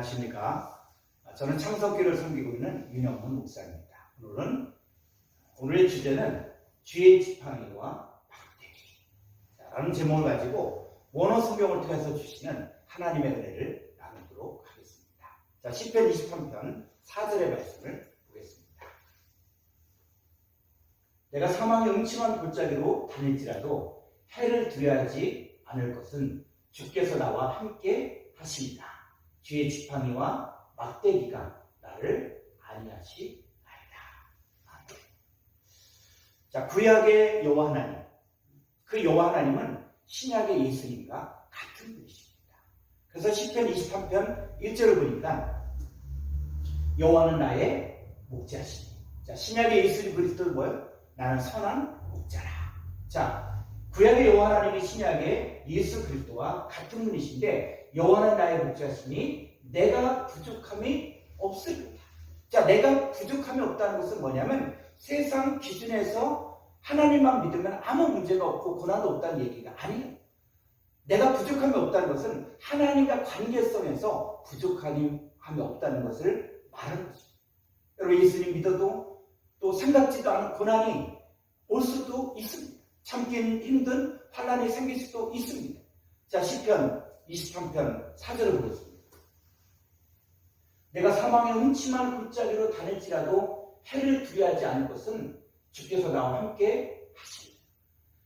안녕하십니까. 저는 창석교를 섬기고 있는 윤영훈 목사입니다. 오늘의 주제는 주의 지팡이와 막대기 라는 제목을 가지고 원어 성경을 통해서 주시는 하나님의 은혜를 나누도록 하겠습니다. 자, 시편 23편 4절의 말씀을 보겠습니다. 내가 사망의 음침한 골짜기로 다닐지라도 해를 두려워하지 않을 것은 주께서 나와 함께 하십니다. 주의 지팡이와 막대기가 나를 안위하시나이다. 아멘. 자, 구약의 여호와 하나님, 그 여호와 하나님은 신약의 예수님과 같은 분이십니다. 그래서 시편 23편 1절을 보니까 여호와는 나의 목자시니. 자, 신약의 예수님 그리스도는 뭐예요? 나는 선한 목자라. 자, 구약의 여호와 하나님이 신약의 예수 그리스도와 같은 분이신데 여호와는 나의 목자시니 내가 부족함이 없습니다. 자, 내가 부족함이 없다는 것은 뭐냐면 세상 기준에서 하나님만 믿으면 아무 문제가 없고 고난도 없다는 얘기가 아니에요. 내가 부족함이 없다는 것은 하나님과 관계성에서 부족함이 없다는 것을 말하는 거죠. 여러분, 예수님 믿어도 또 생각지도 않은 고난이 올 수도 있습니다. 참기는 힘든 환난이 생길 수도 있습니다. 자, 시편 23편 4절을 보겠습니다. 내가 사망의 음침한 골짜기로 다닐지라도 해를 두려워하지 않을 것은 주께서 나와 함께 하십니다.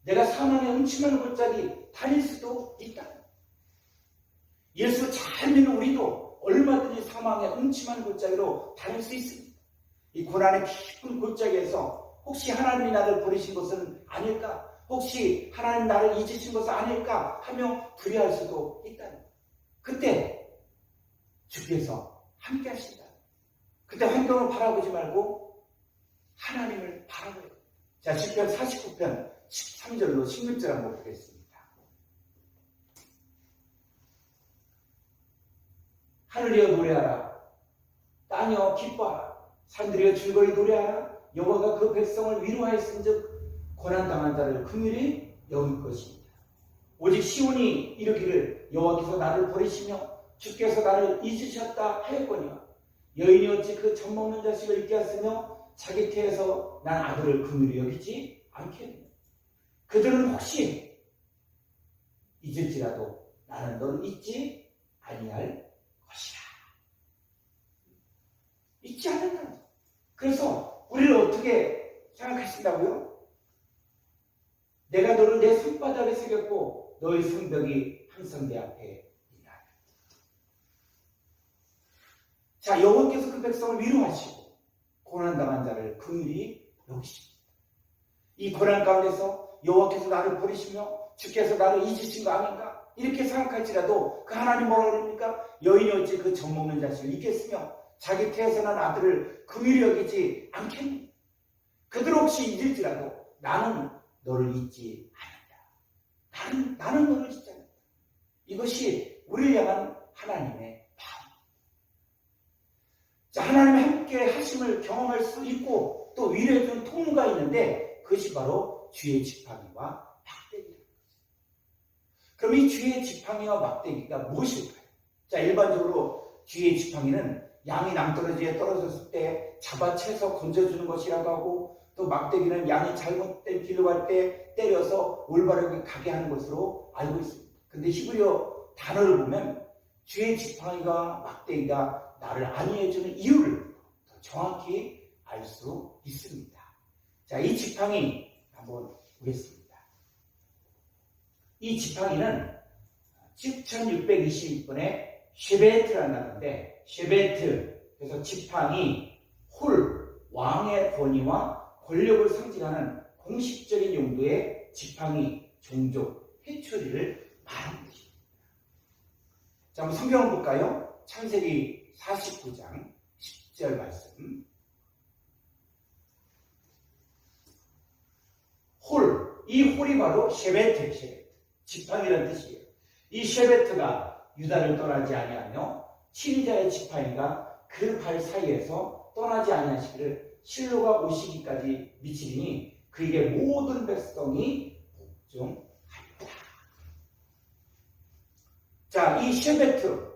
내가 사망의 음침한 골짜기 다닐 수도 있다. 예수 잘 믿는 우리도 얼마든지 사망의 음침한 골짜기로 다닐 수 있습니다. 이 고난의 깊은 골짜기에서 혹시 하나님이 나를 버리신 것은 아닐까? 혹시 하나님 나를 잊으신 것은 아닐까 하며 두려워할 수도 있다. 그때 주께서 함께 하신다. 그때 환경을 바라보지 말고 하나님을 바라보요. 자, 시편 49편 13절로 16절 한번 보겠습니다. 하늘이여 노래하라. 땅이여 기뻐하라. 산들이여 즐거이 노래하라. 여호와가 그 백성을 위로하였은즉 고난당한 자를 긍휼히 여길 것입니다. 오직 시온이 이르기를 여호와께서 나를 버리시며 주께서 나를 잊으셨다 하였거니와 여인이 어찌 그 젖먹는 자식을 잊게 하였으며 자기 태에서 난 아들을 긍휼히 여기지 않겠느냐. 그들은 혹시 잊을지라도 나는 너를 잊지 아니할 것이라. 잊지 않는다. 그래서 우리를 어떻게 생각하신다고요? 내가 너를 내 손바닥에 새겼고 너의 성벽이 항상 내 앞에 있다. 자, 여호와께서 그 백성을 위로하시고 고난당한 자를 긍휼히 여기십니다. 이 고난 가운데서 여호와께서 나를 버리시며 주께서 나를 잊으신 거 아닌가? 이렇게 생각할지라도 그 하나님 뭐라고 그럽니까? 여인이 어찌 그 젖먹는 자식을 잊겠으며 자기 태에서 난 아들을 긍휼히 여기지 않겠니? 그들 혹시 잊을지라도 나는 너를 잊지 않는다. 나는 너를 잊지 않는다. 이것이 우리를 향한 하나님의 마음. 자, 하나님의 함께 하심을 경험할 수 있고 또 위로해주는 통로가 있는데 그것이 바로 주의 지팡이와 막대기입니다. 그럼 이 주의 지팡이와 막대기가 무엇일까요? 자, 일반적으로 주의 지팡이는 양이 낭떠러지에 떨어졌을 때 잡아채서 건져주는 것이라고 하고 또 막대기는 양이 잘못된 길로 갈 때 때려서 올바르게 가게 하는 것으로 알고 있습니다. 그런데 히브리어 단어를 보면 주의 지팡이가 막대기가 나를 안위해주는 이유를 더 정확히 알 수 있습니다. 자, 이 지팡이 한번 보겠습니다. 이 지팡이는 7622번의 쉐베트라는 단어인데 쉐베트, 그래서 지팡이, 홀, 왕의 권위와 권력을 상징하는 공식적인 용도의 지팡이, 종족, 회초리를 말하는 것입니다. 자, 한번 성경을 볼까요? 창세기 49장 10절 말씀. 홀, 이 홀이 바로 쉐베트, 지팡이라는 뜻이에요. 이 쉐베트가 유다를 떠나지 아니하며 친위자의 지팡이가 그 발 사이에서 떠나지 아니하시기를 실로가 오시기까지 미치리니 그에게 모든 백성이 복종하리라. 자, 이 쉐베트,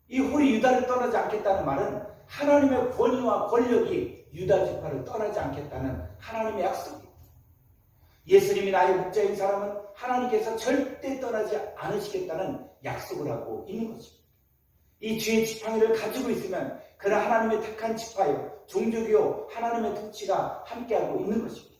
이 홀이 유다를 떠나지 않겠다는 말은 하나님의 권위와 권력이 유다 지파를 떠나지 않겠다는 하나님의 약속입니다. 예수님이 나의 목자인 사람은 하나님께서 절대 떠나지 않으시겠다는 약속을 하고 있는 것입니다. 이 주의 지팡이를 가지고 있으면 그는 하나님의 택한 지파요, 종족이요, 하나님의 통치가 함께하고 있는 것입니다.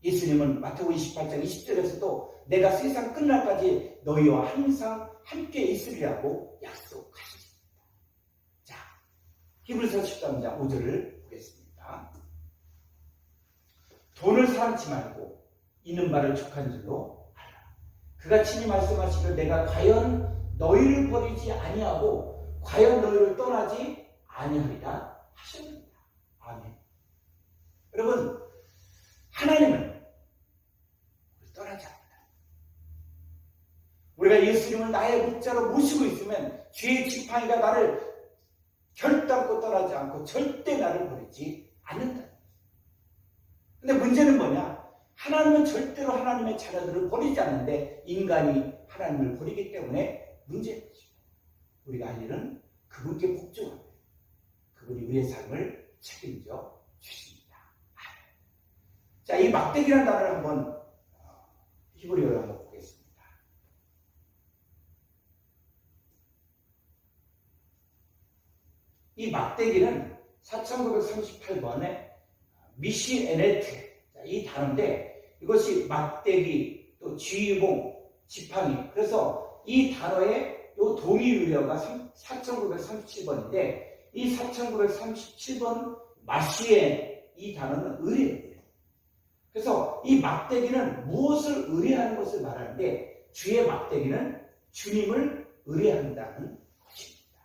예수님은 마태복음 28장 20절에서도 내가 세상 끝날까지 너희와 항상 함께 있으리라고 약속하셨습니다. 자, 히브리서 13장 5절을 보겠습니다. 돈을 사랑치 말고 있는 바를 족한 줄로 알라. 그가 친히 말씀하시기를 내가 과연 너희를 버리지 아니하고 과연 너희를 떠나지 아니하리라 하셨습니다. 아멘. 여러분, 하나님은 우리를 떠나지 않는다. 우리가 예수님을 나의 목자로 모시고 있으면 주의 지팡이가 나를 결단코 떠나지 않고 절대 나를 버리지 않는다. 근데 문제는 뭐냐? 하나님은 절대로 하나님의 자녀들을 버리지 않는데 인간이 하나님을 버리기 때문에 문제인 것입니다. 우리가 할 일은 그분께 복종하는 거예요. 그분이 우리의 삶을 책임져 주십니다. 자, 이 막대기라는 단어를 한번 히브리어로 한번 보겠습니다. 이 막대기는 4938번에 미시에네트, 이 단어인데 이것이 막대기, 또 쥐봉, 지팡이. 그래서 이 단어의 요 동의유래어가 4937번인데 이 4937번 마시에 이 단어는 의뢰예요. 그래서 이 막대기는 무엇을 의뢰하는 것을 말하는데 주의 막대기는 주님을 의뢰한다는 것입니다.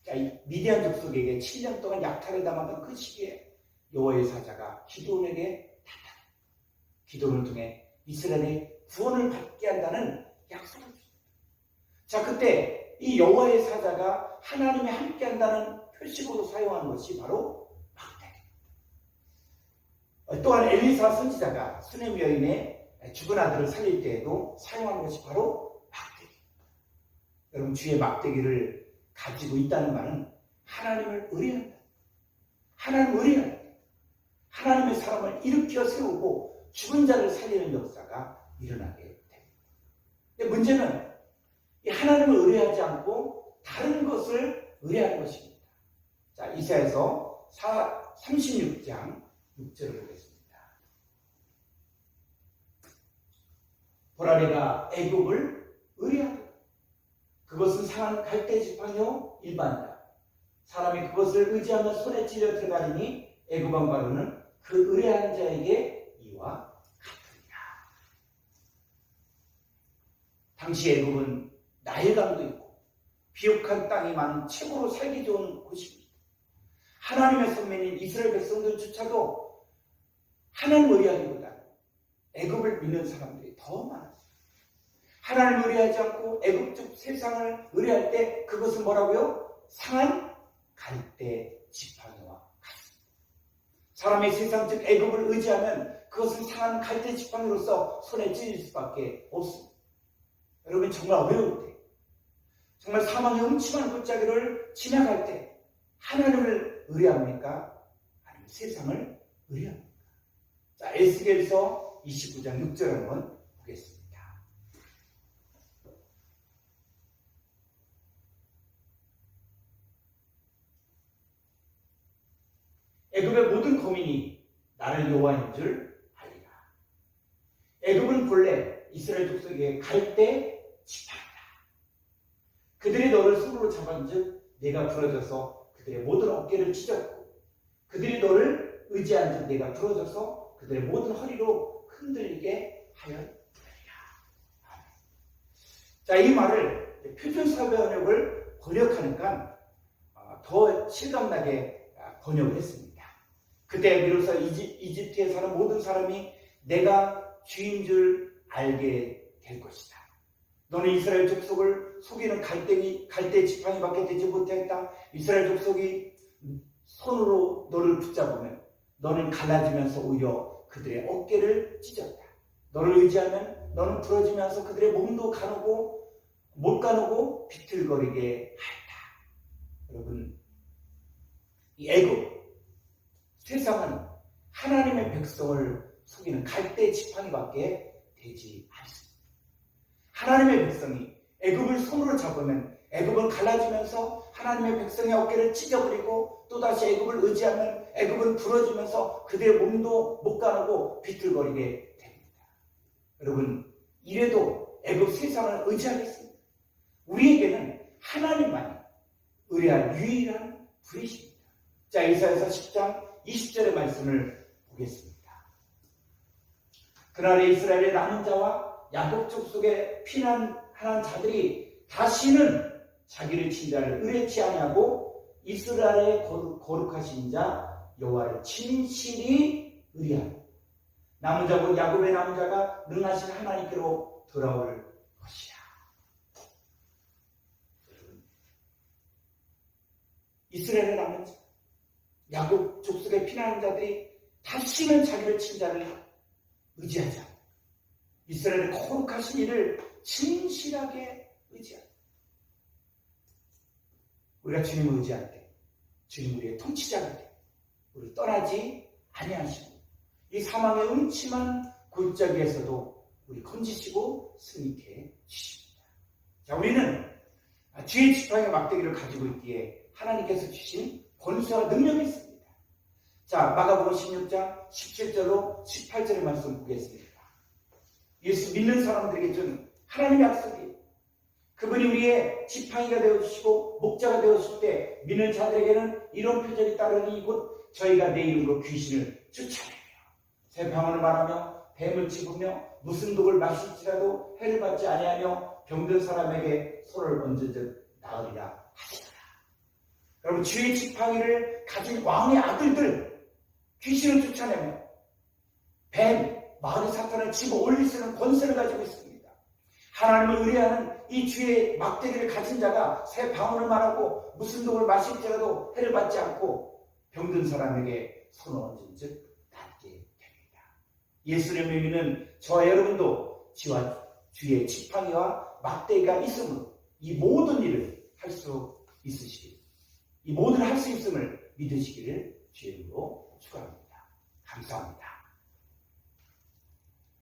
자, 이 미디안 족속에게 7년 동안 약탈을 당하던 그 시기에 여호와의 사자가 기드온에게 나타나 기드온을 통해 이스라엘의 구원을 받게 한다는 약속을 줍니다. 자, 그때 이 여호와의 사자가 하나님이 함께 한다는 표식으로 사용하는 것이 바로 막대기. 또한 엘리사 선지자가 수넴 여인의 죽은 아들을 살릴 때에도 사용하는 것이 바로 막대기. 여러분, 주의 막대기를 가지고 있다는 말은 하나님을 의뢰한다. 하나님을 의뢰한다. 하나님의 사람을 일으켜 세우고 죽은 자를 살리는 역사가 일어나게 됩니다. 근데 문제는 이 하나님을 의뢰하지 않고 다른 것을 의뢰하는 것입니다. 자, 이사야서 36장 6절을 보겠습니다. 보라, 내가 애굽을 의뢰하노라. 그것은 상한 갈대 지팡이요 일반이다. 사람이 그것을 의지하며 손에 찔려 들어가니 애굽 왕바로는 그 의뢰하는 자에게 이와 같으리라. 당시 애굽은 나일강도 있고 비옥한 땅이 많은 최고로 살기 좋은 곳입니다. 하나님의 선민인 이스라엘 백성들조차도 하나님을 의뢰하기보다 애굽을 믿는 사람들이 더 많았어요. 하나님을 의뢰하지 않고 애굽적 세상을 의뢰할 때 그것은 뭐라고요? 상한 갈대 지팡이와 같습니다. 사람이 세상적 애굽을 의지하면 그것은 상한 갈대 지팡이로서 손에 찔릴 수밖에 없습니다. 여러분, 정말 어려울 때, 정말 사망의 음침한 골짜기를 지나갈 때 하나님을 의뢰합니까? 아니면 세상을 의뢰합니까? 자, 에스겔서 29장 6절 한번 보겠습니다. 애굽의 모든 거민이 나를 여호와인 줄 알리라. 애굽은 본래 이스라엘 족속에게 갈대 지팡이다. 그들이 너를 손으로 잡은즉 내가 부러져서 그들의 모든 어깨를 찢었고 그들이 너를 의지한즉 내가 부러져서 그들의 모든 허리로 흔들리게 하였느니라. 자, 이 말을 표준사회 번역을 번역하니까 더 실감나게 번역을 했습니다. 그때 비로소 이집트에 사는 모든 사람이 내가 주인 줄 알게 될 것이다. 너는 이스라엘 족속을 속이는 갈대 지팡이밖에 되지 못했다. 이스라엘 족속이 손으로 너를 붙잡으면 너는 갈라지면서 오히려 그들의 어깨를 찢었다. 너를 의지하면 너는 부러지면서 그들의 몸도 가누고 못 가누고 비틀거리게 하였다. 여러분, 이 애굽, 세상은 하나님의 백성을 속이는 갈대 지팡이밖에 되지 않습니다. 하나님의 백성이 애굽을 손으로 잡으면 애굽은 갈라지면서 하나님의 백성의 어깨를 찢어버리고 또다시 애굽을 의지하면 애굽은 부러지면서 그들의 몸도 못 가누고 비틀거리게 됩니다. 여러분, 이래도 애굽 세상을 의지하겠습니다. 우리에게는 하나님만이 의뢰할 유일한 불이십니다. 자, 이사야서 10장 20절의 말씀을 보겠습니다. 그날에 이스라엘의 남은 자와 야곱 족속에 피난하는 자들이 다시는 자기를 친 자를 의뢰치 아니하고 이스라엘의 거룩하신 자 여호와를 진실이 의뢰하고 남은 자고 야곱의 남은 자가 능하신 하나님께로 돌아올 것이야. 이스라엘의 남은 자, 야곱 족속의 피난하는 자들이 다시는 자기를 친 자를 의지하지 않고 이스라엘의 거룩하신 이를 진실하게 의지하고 우리가 주님을 의지할 때 주님 우리의 통치자가 돼 우리 떠나지 아니하시고 이 사망의 음침한 골짜기에서도 우리 건지시고 승리케 주십니다. 자, 우리는 주의 지팡이와 막대기를 가지고 있기에 하나님께서 주신 권세와 능력이 있습니다. 자, 마가복음 16장 17절로 18절의 말씀 보겠습니다. 예수 믿는 사람들에게 주는 하나님의 약속이에요. 그분이 우리의 지팡이가 되어주시고 목자가 되어주실 때 믿는 자들에게는 이런 표적이 따르니 곧 저희가 내 이름으로 귀신을 쫓아내며 새 방언을 말하며 뱀을 짚으며 무슨 독을 마실지라도 해를 받지 아니하며 병든 사람에게 손을 얹은즉 나으리라 하시더라. 여러분, 주의 지팡이를 가진 왕의 아들들 귀신을 쫓아내며 뱀, 마귀 사탄을 집어 올릴 수 있는 권세를 가지고 있습니다. 하나님을 의뢰하는 이 주의 막대기를 가진 자가 새 방언을 말하고 무슨 독을 마실지라도 해를 받지 않고 병든 사람에게 손을 얹은 즉 낫게 됩니다. 예수를 믿는 저와 여러분도 주의 지팡이와 막대기가 있음으로 이 모든 일을 할 수 있으시길, 이 모든 할 수 있음을 믿으시기를 주의 이름으로 축원합니다. 감사합니다.